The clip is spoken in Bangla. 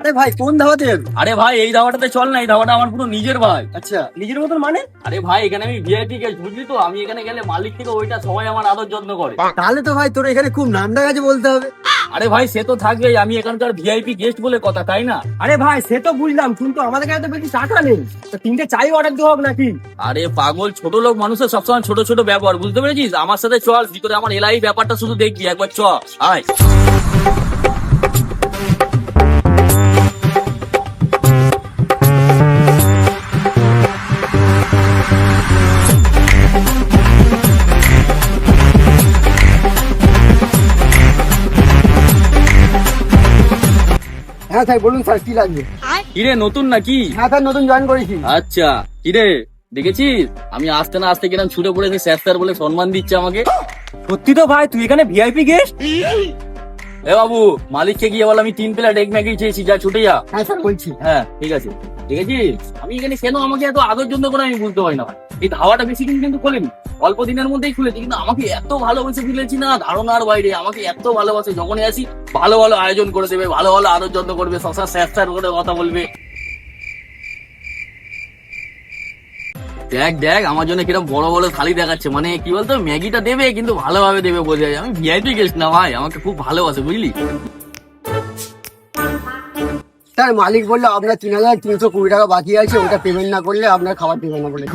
আরে ভাই কোন ধাবাতে যাবি? আরে ভাই এই ধাবাটাতে চল না, এই ধাবাটা আমার পুরো নিজের ভাই। আচ্ছা, নিজের মতন মানে? আরে ভাই এখানে আমি ভিআইপি গেস্ট, বুঝলি তো, আমি এখানে গেলে মালিক থেকে ওইটা সবাই আমার আদর যত্ন করে। তাহলে তো ভাই তোর এখানে খুব নামডাক আছে বলতে হবে। আরে ভাই সে তো থাকবেই, আমি এখানকার ভিআইপি গেস্ট বলে কথা, তাই না? আরে ভাই সে তো বুঝলাম, কিন্তু আমাদের কাছে তো বেশি টাকা নেই, তো 3টে চাই অর্ডার দেওয়া হোক নাকি? আরে পাগল, ছোট লোক মানুষের সবসময় ছোট ছোট ব্যাপার, বুঝতে পেরেছিস? আমার সাথে চল, ভিতরে আমার এলাই ব্যাপারটা শুধু দেখবি একবার, চ আয়। হ্যাঁ স্যার বলুন স্যার, কি লাগবে? কিরে নতুন নাকি? হ্যাঁ স্যার নতুন জয়েন করেছি। আচ্ছা, কিরে দেখেছিস আমি আসতে না আসতে কিরম ছুটে পড়েছি, স্যার স্যার বলে সম্মান দিচ্ছে আমাকে। সত্যি তো ভাই, তুই এখানে ভিআইপি গেস্ট? এ বাবু, মালিককে গিয়ে বল আমি 3 প্লেট এগ ম্যাগি চেয়েছি, যা ছুটে যা। হ্যাঁ স্যার বলছি। হ্যাঁ ঠিক আছে। দেখেছিস আমি এখানে কেন আমাকে এত আদর জন্য করে আমি বুঝতে পারি না ভাই। এই ধাবাটা বেশি দিন কিন্তু খোলেনি, অল্প দিনের মধ্যেই খুলেছি, কিন্তু আমাকে এত ভালোবেসে ফেলেছি না ধারণার বাইরে। আমাকে এত ভালোবাসে, যখনই আসি ভালো ভালো আয়োজন করে দেবে, ভালো ভালো আদর যত্ন করবে, সবসময় স্যার স্যার করে কথা বলবে। দেখ দেখ আমার জন্য কিরকম বড় বড় থালি দেখাচ্ছে, মানে কি বলতো, ম্যাগিটা দেবে কিন্তু ভালোভাবে দেবে, বোঝা যায়। আমি ভিআইপি গেস্ট না ভাই, আমাকে খুব ভালোবাসে, বুঝলি? স্যার মালিক বললো আপনার 3,320 টাকা বাকি আছে, ওটা পেমেন্ট না করলে আপনার খাবার দেবে না বলে।